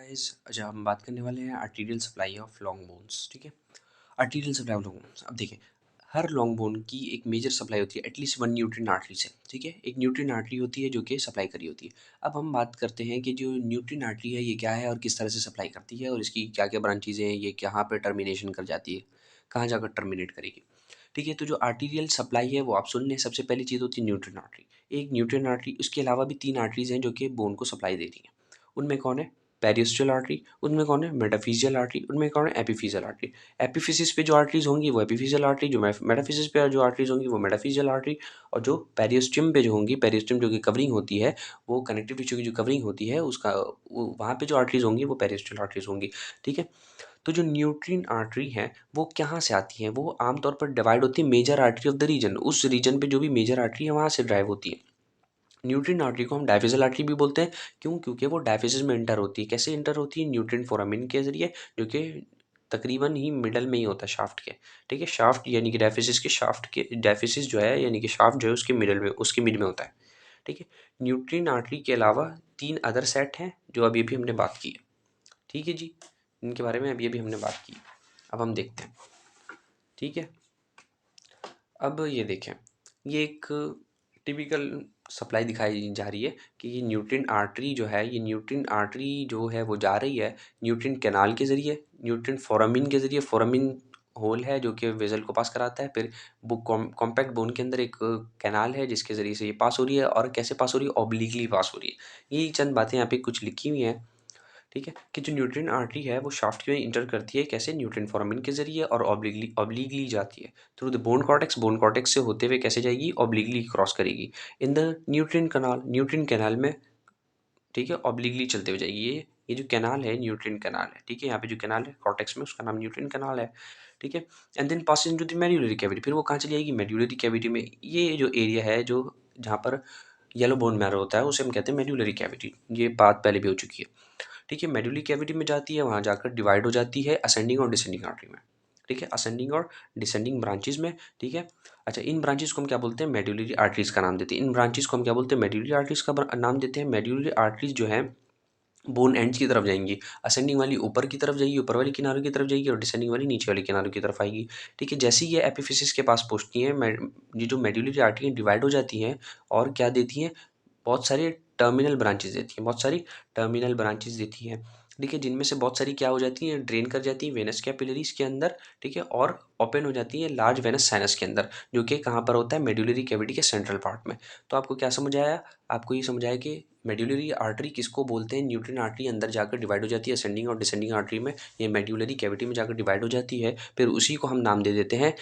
Guys, अच्छा हम बात करने वाले हैं arterial supply of long bones. ठीक है, arterial supply of long bones. अब देखिए, हर लॉन्ग बोन की एक मेजर सप्लाई होती है एटलीस्ट वन न्यूट्रिन आर्टरी से। ठीक है, एक न्यूट्रिन आर्टरी होती है जो कि सप्लाई करी होती है। अब हम बात करते हैं कि जो न्यूट्रिन आर्टरी है ये क्या है और किस तरह से सप्लाई करती है और इसकी क्या क्या ब्रांचेज हैं, ये कहाँ पर टर्मिनेशन कर जाती है, कहाँ जाकर टर्मिनेट करेगी। ठीक है, तो जो आर्टीरियल सप्लाई है वो आप सुन लें। सबसे पहली चीज़ होती है न्यूट्रिन आर्टरी। एक न्यूट्रिन आर्टरी, उसके अलावा भी तीन आर्टरीज हैं जो कि बोन को सप्लाई देती हैं। उनमें कौन है? पेरियोस्टल आर्टरी, उनमें कौन है? मेटाफिजियल आर्टरी, उनमें कौन है? Epiphyseal artery. एपिफिसिस पे जो आर्टरीज होंगी वो एपिफिजियल आर्टरी, जो मेटाफिसिस पे जो आर्टरीज होंगी वो मेटाफिजियल आर्टरी, और जो पेरियोस्टियम पे जो होंगी, पेरियोस्टियम जो कि कवरिंग होती है, वो कनेक्टिव टिश्यू की जो कवरिंग होती है उसका, वहाँ पे जो आर्टरीज होंगी वो पेरियोस्टल आर्टरीज होंगी। ठीक है, तो जो न्यूट्रिन आर्टरी है वो कहाँ से आती है? वो आमतौर पर डिवाइड होती है major artery of the region. उस रीजन पे जो भी मेजर आर्टरी है वहाँ से ड्राइव होती है। न्यूट्रिन आर्टरी को हम डायफिजियल आर्टरी भी बोलते हैं। क्यों? क्योंकि वो डायफिसिस में इंटर होती है। कैसे इंटर होती है? न्यूट्रिन फोरामिन के जरिए, जो कि तकरीबन ही मिडल में ही होता है शाफ्ट के। ठीक है, शाफ्ट यानी कि डायफिसिस के शाफ्ट के, डायफिसिस जो है यानी कि शाफ्ट जो है उसके मिडल में, उसके मिड में होता है। ठीक है, न्यूट्रिन आर्टरी के अलावा तीन अदर सेट हैं जो अभी अभी हमने बात की है। ठीक है जी, इनके बारे में अभी अभी हमने बात की। अब हम देखते हैं। ठीक है, अब ये देखें, ये एक टिपिकल सप्लाई दिखाई जा रही है कि ये न्यूट्रिन आर्टरी जो है, ये न्यूट्रिन आर्टरी जो है वो जा रही है न्यूट्रिन कैनाल के ज़रिए, न्यूट्रिन फोरामिन के ज़रिए। फोरामिन होल है जो कि वेजल को पास कराता है। फिर वो कॉम्पैक्ट बोन के अंदर एक कैनाल है जिसके ज़रिए से ये पास हो रही है। और कैसे पास हो रही है? ऑब्लिकली पास हो रही है। यही चंद बातें यहाँ पे कुछ लिखी हुई हैं। ठीक है, कि जो न्यूट्रिन आर्टरी है वो शाफ्ट में इंटर करती है। कैसे? न्यूट्रिन फोरामिन के जरिए, और ऑब्लिकली जाती है through the bone cortex. Bone cortex से होते हुए कैसे जाएगी? ऑब्लिकली क्रॉस करेगी in the nutrient canal. Nutrient canal में, ठीक है, ऑब्लिकली चलते हुए जाएगी। ये जो कैनाल है न्यूट्रिन कैनाल है। ठीक है, यहाँ पे जो कैनाल है कॉर्टेक्स में उसका नाम न्यूट्रिन कैनाल है। ठीक है, and then pass into the medullary cavity. फिर वो कहाँ चली जाएगी? मेड्यूलरी कैविटी में। ये जो एरिया है जो जहाँ पर येलो बोन मैरो होता है उसे हम कहते हैं मेड्यूलरी कैविटी। ये बात पहले भी हो चुकी है। ठीक है, मेडुलरी कैविटी में जाती है, वहाँ जाकर डिवाइड हो जाती है असेंडिंग और डिसेंडिंग आर्टरी में। ठीक है, असेंडिंग और डिसेंडिंग ब्रांचेज में। ठीक है, अच्छा, इन ब्रांचेस को हम क्या बोलते हैं? मेडुलरी आर्टरीज का नाम देते हैं। इन ब्रांचेस को हम क्या बोलते हैं? मेडुलरी आर्टरीज का नाम देते हैं। मेडुलरी आर्टरीज जो है बोन एंड्स की तरफ जाएंगी। असेंडिंग वाली ऊपर की तरफ जाएगी, ऊपर वाली किनारों की तरफ जाएगी, और डिसेंडिंग वाली नीचे वाली किनारों की तरफ आएगी। ठीक है, जैसे ही ये एपिफिसिस के पास पहुंचती हैं, ये जो मेडुलरी आर्टरी डिवाइड हो जाती हैं और क्या देती हैं? बहुत सारी टर्मिनल ब्रांचेस देती हैं, बहुत सारी टर्मिनल ब्रांचेस देती हैं। ठीक है, जिनमें से बहुत सारी क्या हो जाती हैं? ड्रेन कर जाती हैं वेनस कैपिलरीज के अंदर। ठीक है, और ओपन हो जाती है लार्ज वेनस साइनस के अंदर, जो कि कहाँ पर होता है? मेडुलरी कैविटी के सेंट्रल पार्ट में। तो आपको क्या समझ आया? आपको ये समझ आया कि मेडुलरी आर्टरी किसको बोलते हैं? न्यूट्रिन आर्टरी अंदर जाकर डिवाइड हो जाती है असेंडिंग और डिसेंडिंग आर्टरी में। ये मेडुलरी कैविटी में जाकर डिवाइड हो जाती है। फिर उसी को हम नाम दे देते हैं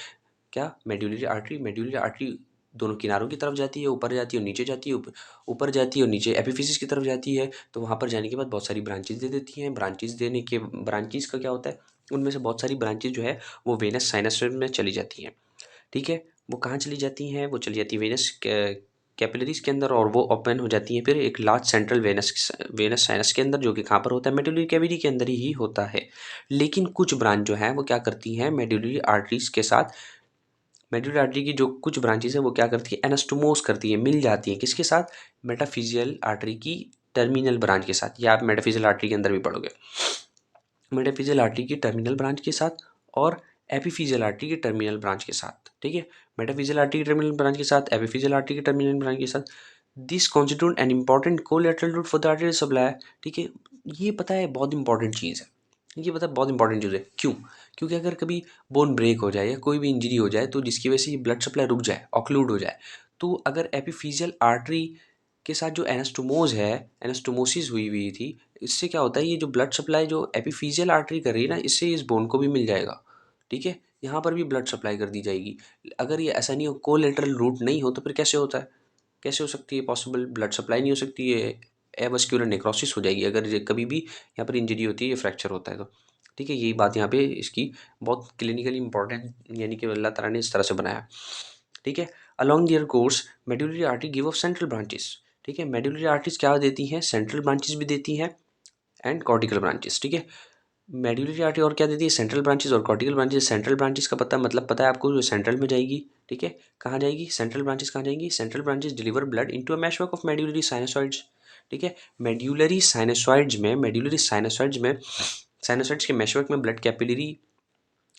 क्या? Medullary artery. मेडुलरी आर्टरी दोनों किनारों की तरफ जाती है, ऊपर जाती है और नीचे जाती है, ऊपर जाती है और नीचे एपिफिसिस की तरफ जाती है। तो वहाँ पर जाने के बाद बहुत सारी ब्रांचेस दे देती हैं। ब्रांचेस देने के, ब्रांचेस का क्या होता है? उनमें से बहुत सारी ब्रांचेस जो है वो वेनस साइनस में चली जाती हैं। ठीक है, वो कहाँ चली जाती हैं? वो चली जाती है वेनस कैपिलरीज के अंदर, और वो ओपन हो जाती हैं फिर एक लार्ज सेंट्रल वेनस साइनस के अंदर, जो कि कहाँ पर होता है? मेडुलरी कैविटी के अंदर ही होता है। लेकिन कुछ ब्रांच जो है वो क्या करती हैं? मेडुलरी आर्टरीज के साथ, मेडुलरी आर्टरी की जो कुछ ब्रांचेस हैं वो क्या करती है? एनास्टोमोस करती है, मिल जाती है। किसके साथ? मेटाफिजियल आर्टरी की टर्मिनल ब्रांच के साथ। या आप मेटाफिजियल आर्टरी के अंदर भी पढ़ोगे, मेटाफिजियल आर्टरी की टर्मिनल ब्रांच के साथ और एपिफिजियल आर्टरी की टर्मिनल ब्रांच के साथ। ठीक है, मेटाफिजियल आर्टरी की टर्मिनल ब्रांच के साथ, एपिफिजियल आर्टरी की टर्मिनल ब्रांच के साथ। This constitute an important collateral route for the artery supply. ठीक है, ये पता है बहुत इंपॉर्टेंट चीज़ है। ये पता है बहुत इंपॉर्टेंट चीज़ है। क्यों? क्योंकि अगर कभी बोन ब्रेक हो जाए या कोई भी इंजरी हो जाए तो जिसकी वजह से ये ब्लड सप्लाई रुक जाए, ऑक्लूड हो जाए, तो अगर एपिफिजियल आर्टरी के साथ जो एनास्टोमोज है, एनास्टोमोसिस हुई हुई थी, इससे क्या होता है? ये जो ब्लड सप्लाई जो एपिफिजियल आर्टरी कर रही है ना, इससे इस बोन को भी मिल जाएगा। ठीक है, यहाँ पर भी ब्लड सप्लाई कर दी जाएगी। अगर ये ऐसा नहीं हो, कोलेटरल रूट नहीं हो, तो फिर कैसे होता है? कैसे हो सकती है पॉसिबल? ब्लड सप्लाई नहीं हो सकती है, एवस्क्यूलर नेक्रोसिस हो जाएगी अगर कभी भी यहाँ पर इंजरी होती है, ये फ्रैक्चर होता है तो। ठीक है, यही बात यहाँ पे इसकी बहुत क्लिनिकली इंपॉर्टेंट, यानी कि अल्लाह ताला ने इस तरह से बनाया। ठीक है, along their course medullary artery give off central branches. ठीक है, मेडुलरी आर्टरीज क्या देती हैं? सेंट्रल ब्रांचेस भी देती हैं एंड कॉर्टिकल ब्रांचेस। ठीक है, मेडुलरी आर्टरी और क्या देती है? सेंट्रल ब्रांचेस और कॉर्टिकल ब्रांचेस। सेंट्रल ब्रांचेस का पता मतलब पता है आपको, जो सेंट्रल में जाएगी। ठीक है, कहाँ जाएगी? सेंट्रल ब्रांचेस कहाँ जाएंगी? Central branches deliver blood into a meshwork of medullary sinusoids. ठीक है। मेड्यूलरी साइनोसाइड्स के मेशवर्क में ब्लड कैपिलरी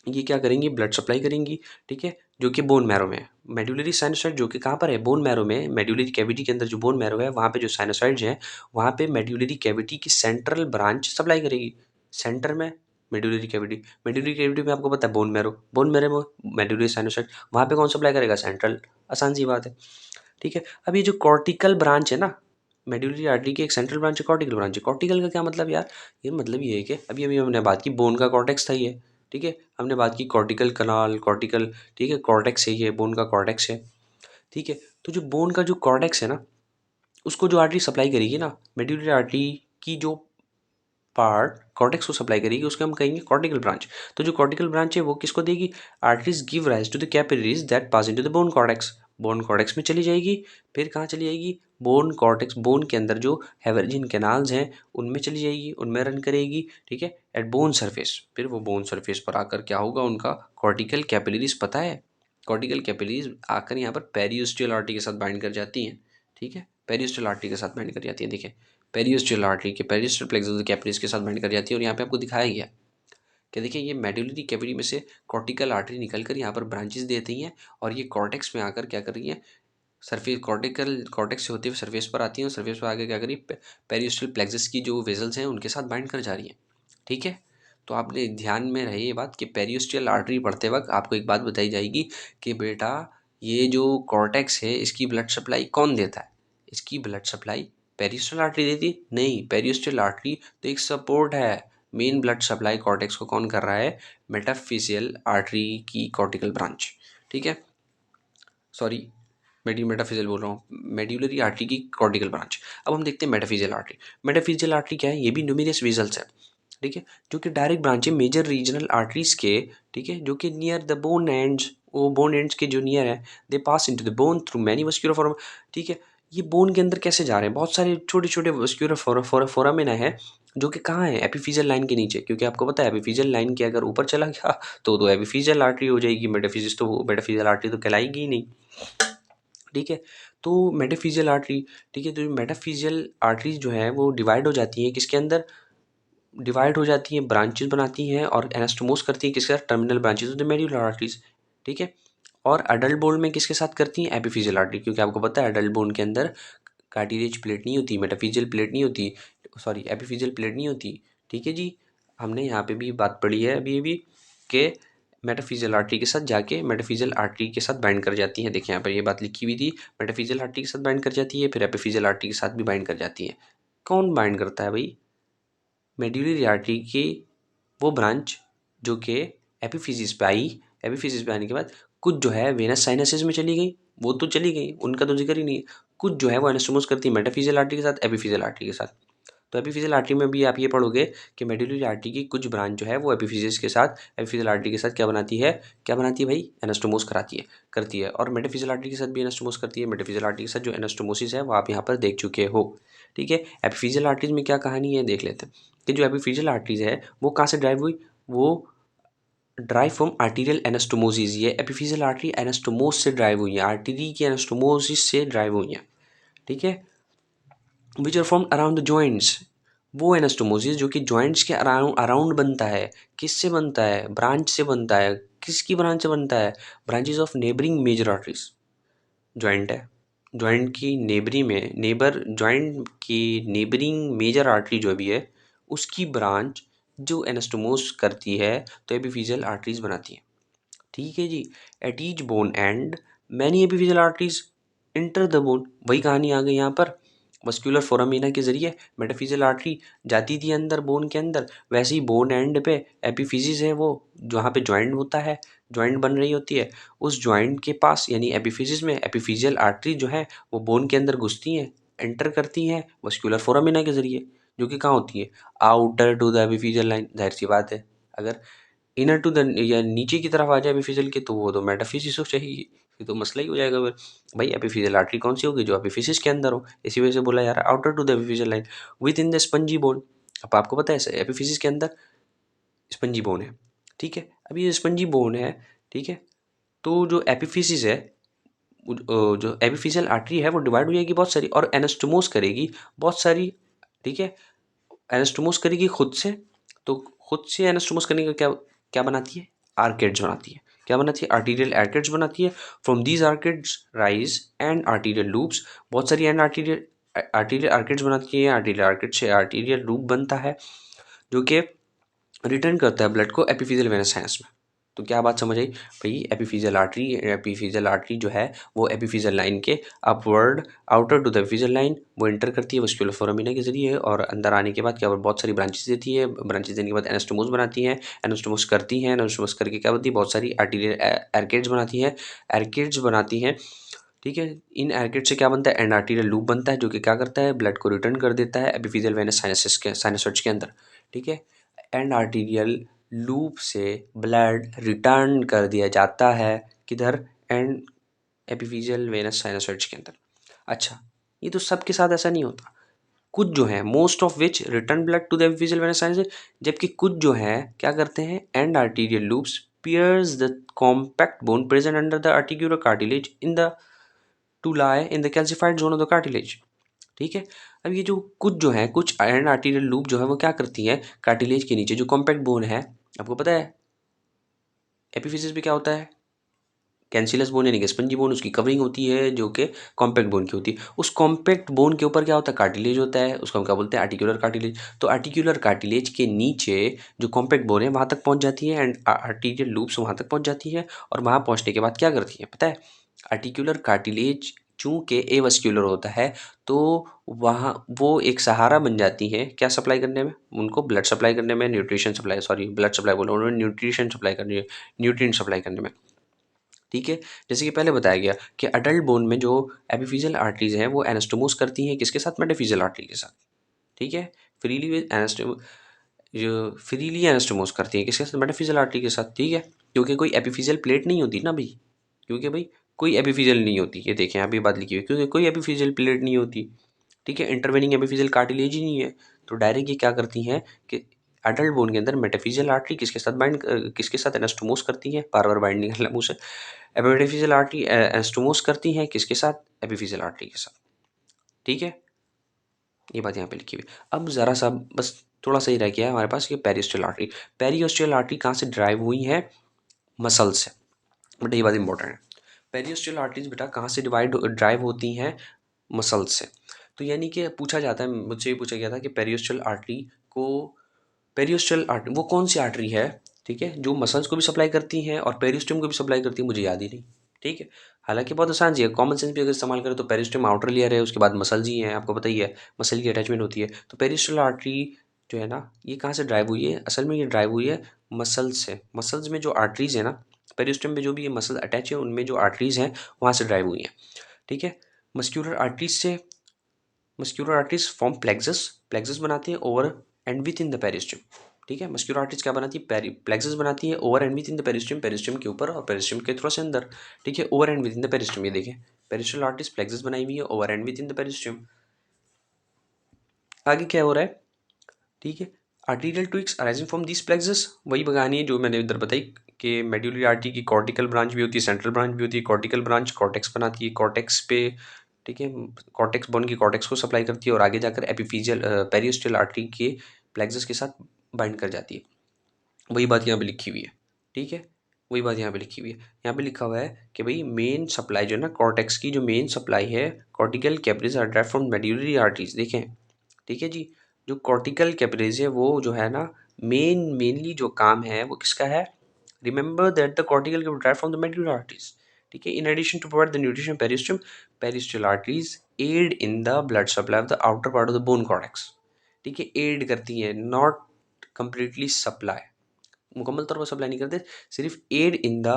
ये क्या करेंगी, ब्लड सप्लाई करेंगी, ठीक है, जो कि बोन मैरो में है। मेडुलरी साइनोसाइड जो कि कहाँ पर है, बोन मैरो में, मेडुलरी कैविटी के अंदर जो बोन मैरो है वहाँ पे जो साइनोसाइड्स हैं वहाँ पे मेडुलरी कैविटी की सेंट्रल ब्रांच सप्लाई करेगी। सेंटर में मेडुलरी कैविटी में आपको पता है बोन मैरो में मेडुलरी साइनोसाइड, वहाँ पे कौन सप्लाई करेगा, सेंट्रल। आसान सी बात है, ठीक है। अब ये जो कॉर्टिकल ब्रांच है ना, मेडुलरी आर्टरी की एक सेंट्रल ब्रांच है, कॉर्टिकल ब्रांच है। कॉर्टिकल का क्या मतलब यार, ये मतलब ये है कि अभी अभी हमने बात की बोन का कॉर्टेक्स था ये, ठीक है, हमने बात की कॉर्टिकल कनाल, कॉर्टिकल, ठीक है, कॉर्टेक्स है ये, बोन का कॉर्टेक्स है, ठीक है। तो जो बोन का जो कॉर्टेक्स है ना, उसको जो आर्टरी सप्लाई करेगी ना, मेडुलरी आर्टरी की जो पार्ट कॉर्टेक्स को सप्लाई करेगी उसको हम कहेंगे कॉर्टिकल ब्रांच। तो जो कॉर्टिकल ब्रांच है वो किसको देगी, arteries give rise to the capillaries that pass into the bone cortex. Bone cortex में चली जाएगी, फिर कहाँ चली जाएगी, बोन कॉर्टेक्स, बोन के अंदर जो हेवरजिन कैनाल्स हैं उनमें चली जाएगी, उनमें रन करेगी, ठीक है, एट बोन सरफेस। फिर वो बोन सरफेस पर आकर क्या होगा, उनका कॉर्टिकल कैपिलरीज पता है, कॉर्टिकल कैपिलरीज आकर यहाँ पर पेरियोस्टियल आर्टरी के साथ बाइंड कर जाती हैं, ठीक है, पेरियोस्टियल आर्टरी के साथ बाइंड कर जाती है। देखिए पेरियोस्टियल आर्टरी के पेरियोस्टियल प्लेक्सस कैपिलरीज के साथ बाइंड कर जाती है, और यहाँ पे आपको दिखाया गया कि देखिए ये मेडुलरी कैविटी में से कॉर्टिकल आर्टरी निकल कर यहाँ पर ब्रांचेस देती हैं, और ये कॉर्टेक्स में आकर क्या कर रही है, सरफेस कॉर्टेक्स से होती हुई सरफेस पर आती है, और सरफेस पर आकर क्या करी, पेरियोस्टियल प्लेक्सस की जो वेजल्स हैं उनके साथ बाइंड कर जा रही है, ठीक है। तो आपने ध्यान में रहे ये बात कि पेरियोस्टियल आर्टरी पढ़ते वक्त आपको एक बात बताई जाएगी कि बेटा ये जो कॉर्टेक्स है इसकी ब्लड सप्लाई कौन देता है, इसकी ब्लड सप्लाई पेरियोस्टियल आर्टरी देती नहीं, पेरियोस्टियल आर्टरी तो एक सपोर्ट है, मेन ब्लड सप्लाई कॉर्टेक्स को कौन कर रहा है, मेटाफिजियल आर्टरी की कॉर्टिकल ब्रांच, ठीक है, सॉरी मेटाफिजियल बोल रहा हूँ, मेड्यूलरी आर्टरी की कॉर्टिकल ब्रांच। अब हम देखते हैं मेटाफिजियल आर्टरी। मेटाफिजियल आर्टरी क्या है, ये भी न्यूमेरियस वेजल्स है, ठीक है, जो कि डायरेक्ट ब्रांच है मेजर रीजनल आर्टरीज के, ठीक है, जो कि नियर द बोन एंड्स, वो बोन एंड्स के जो नियर है, they pass into the bone through many vascular foramina, ठीक है। ये बोन के अंदर कैसे जा रहे हैं, बहुत सारे छोटे छोटे वस्कुलर फोरामिना है जो कि कहाँ है, एपिफिजियल लाइन के नीचे, क्योंकि आपको पता है एपिफिजियल लाइन के अगर ऊपर चला गया तो एपिफिजियल आर्टरी हो जाएगी, मेटाफिजियल आर्टरी तो कहलाएगी ही नहीं, ठीक है। तो मेटाफिजियल आर्टरी, ठीक है, तो मेटाफिजियल आर्टरीज जो है वो डिवाइड हो जाती है किसके अंदर, डिवाइड हो जाती हैं, ब्रांचेस बनाती हैं और एनास्टोमोस करती हैं किसके साथ, terminal branches of the medullary arteries, ठीक है। और अडल्ट बोन में किसके साथ करती हैं, एपिफिजियल आर्टरी, क्योंकि आपको पता है अडल्ट बोन के अंदर कार्टिलेज प्लेट नहीं होती, मेटाफिजियल प्लेट नहीं होती, सॉरी एपिफिजियल प्लेट नहीं होती, ठीक है जी। हमने यहाँ पे भी बात पढ़ी है अभी अभी कि मेटाफिजियल आर्टरी के साथ जाके मेटाफिजियल आर्टरी के साथ बाइंड कर जाती है, देखिए यहाँ पर ये बात लिखी हुई थी, मेटाफिजियल आर्टरी के साथ बाइंड कर जाती है, फिर एपिफिजियल आर्टरी के साथ भी बाइंड कर जाती है। कौन बाइंड करता है भाई, मेड्यूलरी आर्टरी की वो ब्रांच जो कि एपिफिजिस पे आई, एपिफिजिस पे आने के बाद कुछ जो है वेनस साइनसेस में चली गई, वो तो चली गई, उनका तो जिक्र ही नहीं है, कुछ जो है वो एनास्टोमोस करती है मेटाफिजियल आर्टरी के साथ, एपिफिजियल आर्टरी के साथ। तो एपिफिजियल आर्टरी में भी आप ये पढ़ोगे कि मेडुलरी आर्टरी की कुछ ब्रांच जो है वो एपिफिजिस के साथ, एपिफिजियल आर्टरी के साथ क्या बनाती है भाई, एनास्टोमोस कराती है, करती है, और मेटाफिजियल आर्टरी के साथ भी एनास्टोमोस करती है। मेटाफिजियल आर्टरी के साथ जो एनास्टोमोसिस है वो आप यहाँ पर देख चुके हो, ठीक है। एपिफिजियल आर्टरीज में क्या कहानी है देख लेते हैं कि जो एपिफिजियल आर्टरीज है वो कहाँ से ड्राइव हुई, वो ड्राइव फ्रॉम आर्टीरियल एनास्टोमोसिस, ये एपिफिजियल आर्टरी एनास्टोमोस से ड्राइव हुई है, आर्टरी की एनास्टोमोसिस से ड्राइव हुई है, ठीक है। Which are form around the joints, वो एनास्टोमोसिस जो कि जॉइंट्स के अराउंड अराउंड बनता है, किससे बनता है, ब्रांच से बनता है, किसकी ब्रांच से बनता है, branches of neighbouring major arteries, joint है, जॉइंट की नेबरी में नेबर जॉइंट की नेबरिंग मेजर आर्टरी जो भी है उसकी ब्रांच जो एनास्टोमोस करती है तो एपिफिजियल आर्टरीज बनाती है, ठीक है जी। At each bone end many epiphyseal arteries enter the bone, वही कहानी आ गई यहाँ पर, मस्क्यूलर फोरामिना के जरिए मेटाफिजियल आर्टरी जाती थी अंदर बोन के अंदर, वैसे ही बोन एंड पे एपिफिजिस है वो जहाँ पे जॉइंट होता है, जॉइंट बन रही होती है, उस जॉइंट के पास यानी एपिफिजिस में एपिफिजियल आर्टरी जो है वो बोन के अंदर घुसती हैं, एंटर करती हैं मस्क्यूलर फोरामिना के जरिए, जो कि कहाँ होती है, outer to the epiphyseal line, जाहिर सी बात है अगर इनर टू द या नीचे की तरफ आ जाए एपिफिजियल के तो वो तो मेटाफिजिस हो चाहिए, ये तो मसला ही हो जाएगा फिर, भाई एपिफिजियल आर्टरी कौन सी होगी, जो एपिफिजिस के अंदर हो, इसी वजह से बोला यार outer to the epiphyseal line within the spongy bone. अब आपको पता है एपिफिजिस के अंदर स्पंजी बोन है, ठीक है। अब ये स्पंजी बोन है, ठीक है, तो जो एपिफिजिस है जो एपिफिशियल आर्टरी है वो डिवाइड हो जाएगी बहुत सारी, और एनास्टोमोस करेगी बहुत सारी, ठीक है। एनास्टोमोस करेगी खुद से, तो खुद से एनास्टोमोस करने का क्या क्या बनाती है, आर्केड्स बनाती है। क्या बनाती है, आर्टीरियल आर्केड्स बनाती है। From these arcades rise and arterial loops, बहुत सारी एंड आर्टीरियल आर्टीरियल आर्केड्स बनाती है। आर्टीरियल आर्केड से आर्टीरियल लूप बनता है जो कि रिटर्न करता है ब्लड को एपिफिजियल वेनस साइनस में। तो क्या बात समझ आई भाई, एपिफिजियल आर्टरी जो है वो एपिफिजियल लाइन के upward outer to the epiphyseal line वो इंटर करती है वस्कुलर फोरामिना के जरिए, और अंदर आने के बाद क्या बहुत सारी ब्रांचेस देती है। ब्रांचेस देने के बाद एनास्टोमोस बनाती हैं, एनास्टोमोस करती हैं, एनास्टोमोस करके क्या होती है, बहुत सारी आर्टीरियल एर्केड्स बनाती है, एर्केड्स बनाती हैं, ठीक है। इन एर्केड से क्या बनता है, एंड आर्टीरियल लूप बनता है जो कि क्या करता है, ब्लड को रिटर्न कर देता है एपिफिजियल वेनस साइनसेस के साइनसॉइड्स के अंदर, ठीक है। एंड आर्टीरियल लूप से ब्लड रिटर्न कर दिया जाता है किधर, एंड एपिफिजियल वेनस साइनसॉइड्स के अंदर। अच्छा, ये तो सबके साथ ऐसा नहीं होता, कुछ जो है most of which return blood to the epiphyseal venous sinus, जबकि कुछ जो है क्या करते हैं, and arterial loops pierce the compact bone present under the articular cartilage in the to lie in the calcified zone of the cartilage, ठीक है। अब ये जो कुछ जो है, कुछ आयरन आर्टीरियल लूप जो है वो क्या करती है, कार्टिलेज के नीचे जो कॉम्पैक्ट बोन है, आपको पता है एपिफिसिस में क्या होता है, कैंसिलस बोन यानी कि स्पंजी बोन, उसकी कवरिंग होती है जो कि कॉम्पैक्ट बोन की होती है। उस कॉम्पैक्ट बोन के ऊपर क्या होता है, कार्टिलेज होता है, उसको हम क्या बोलते हैं, आर्टिकुलर कार्टिलेज। तो आर्टिकुलर कार्टिलेज के नीचे जो कॉम्पैक्ट बोन है वहाँ तक पहुँच जाती है, एंड आर्टीरियल लूप्स वहाँ तक पहुँच जाती है, और वहाँ पहुँचने के बाद क्या करती है पता है, आर्टिकुलर कार्टिलेज चूंकि एवस्क्यूलर होता है तो वहाँ वो एक सहारा बन जाती है क्या सप्लाई करने में, उनको ब्लड सप्लाई करने में, nutrition supply, sorry blood supply बोला उन्होंने, न्यूट्रिशन सप्लाई करनी है, न्यूट्रिएंट सप्लाई करने में, ठीक है। जैसे कि पहले बताया गया कि अडल्ट बोन में जो एपिफिजियल आर्टरीज हैं वो एनास्टोमोस करती हैं किसके साथ, मेटाफिजियल आर्टरी के साथ, ठीक है। फ्रीली एनास्टोम जो फ्रीली एनास्टोमोस करती है किसके साथ, मेटाफिजियल आर्टरी के साथ, ठीक है। क्योंकि कोई एपिफिजियल प्लेट नहीं होती ना भाई, क्योंकि भाई कोई एपिफिजियल नहीं होती, ये देखें यहाँ पे बात लिखी हुई है, क्योंकि कोई एपिफिजियल प्लेट नहीं होती, ठीक है। इंटरवेनिंग एपिफिजियल कार्टिलेज ही नहीं है, तो डायरेक्ट ये क्या करती हैं कि अडल्ट बोन के अंदर मेटाफिजियल आर्टरी किसके साथ बाइंड, किसके साथ एनास्टोमोस करती है, बार बार बाइंड निकलना मुंह से, एपिफिजियल आर्टरी एनास्टोमोस करती हैं किसके साथ, एपिफिजियल आर्टरी के साथ, ठीक है। ये बात यहाँ पे लिखी हुई। अब ज़रा सा बस थोड़ा सा ही रह गया है हमारे पास, ये पेरियोस्टल आर्टरी। पेरियोस्टल आर्टरी कहाँ से ड्राइव हुई है, मसल से, बट ये बात इंपॉर्टेंट है। पेरियोस्टल आर्टरीज बेटा कहाँ से ड्राइव होती हैं, मसल्स से। तो यानी कि पूछा जाता है, मुझसे ये पूछा गया था कि पेरियोस्टल आर्टरी को, पेरियोस्टल आर्टरी वो कौन सी आर्टरी है, ठीक है, जो मसल्स को भी सप्लाई करती हैं और पेरियोस्टम को भी सप्लाई करती है, मुझे याद ही नहीं, ठीक है। हालांकि बहुत आसान जी है, कॉमन सेंस भी अगर इस्तेमाल करें तो पेरियोस्टम आउटर लेयर है, उसके बाद मसल्स ही हैं, आपको पता ही है मसल की अटैचमेंट होती है। तो पेरियोस्टल आर्टरी जो है ना, ये कहाँ से ड्राइव हुई है, असल में ये ड्राइव हुई है मसल्स से। मसल्स में जो आर्टरीज है ना, पेरियोस्टम में जो भी ये मसल अटैच है उनमें जो आर्टरीज हैं वहाँ से ड्राइव हुई हैं, ठीक है। मस्क्यूलर आर्टरीज से, muscular arteries form plexus, plexus बनाती है over and within the periosteum, ठीक है। मस्क्यूलर आर्टरीज क्या बनाती है, प्लेक्सस बनाती है over and within the periosteum, periosteum के ऊपर और पेरिस्टम के थोड़ा से अंदर, ठीक है, over and within the periosteum. ये देखें पेरिस्टल आर्टरीज प्लेक्सस बनाई हुई है over and within the periosteum. आगे क्या हो रहा है, ठीक है, arterial twigs arising from this plexus, वही बगानी है जो मैंने उधर बताई कि मेड्यूलरी आर्टरी की कॉर्टिकल ब्रांच भी होती है, सेंट्रल ब्रांच भी होती है। कॉर्टिकल ब्रांच कॉर्टेक्स बनाती है, कॉर्टेक्स पे, ठीक है, कॉर्टेक्स बोन की कॉर्टेक्स को सप्लाई करती है और आगे जाकर एपिफिजियल पेरियोस्टल आर्टरी के प्लेक्सस के साथ बाइंड कर जाती है। वही बात यहाँ पे लिखी हुई है, ठीक है, वही बात यहाँ पे लिखी हुई है। यहाँ पे लिखा हुआ है कि भाई मेन सप्लाई जो है ना कॉर्टेक्स की, जो मेन सप्लाई है, cortical capillaries are drive from medullary arteries, देखें, ठीक है जी। जो कॉर्टिकल कैपिलरीज है वो जो है ना, मेनली जो काम है वो किसका है, remember that the cortical capillary derive from the medullary arteries, ठीक है। In addition to provide the nutrition periosteum, periosteal arteries aid in the blood supply of the outer part of the bone cortex, ठीक है, add करती है, not completely supply, मुकम्मल तौर पर supply नहीं करते, सिर्फ aid in the,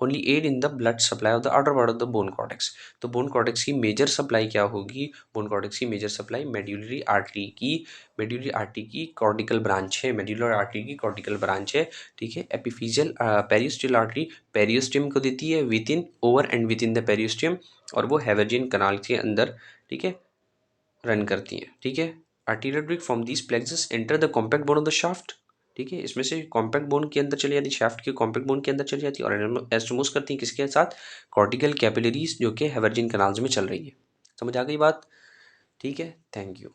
only aid in the blood supply of the outer part of the bone cortex. तो बोन कॉर्टेक्स की मेजर सप्लाई क्या होगी, बोन कॉर्टेक्स की मेजर सप्लाई मेड्यूलरी आर्टरी की, मेड्यूलरी आर्टरी की कॉर्टिकल ब्रांच है, medullary artery की cortical branch है, ठीक है। एपिफिजियल पेरियोस्टल आर्टरी पेरियोस्टियम को देती है with in, over and within the periosteum, और वो हैवर्जियन कनाल के अंदर, ठीक है, रन करती हैं, ठीक है। Arterial brick from these plexus enter the compact bone of the shaft, ठीक है, इसमें से कॉम्पैक्ट बोन के अंदर चली जाती है, शाफ्ट के कॉम्पैक्ट बोन के अंदर चली जाती है और एनास्टोमोस करती है किसके साथ, कॉर्टिकल कैपिलरीज जो कि हैवर्जिन कैनाल्स में चल रही है। समझ आ गई बात? ठीक है, थैंक यू।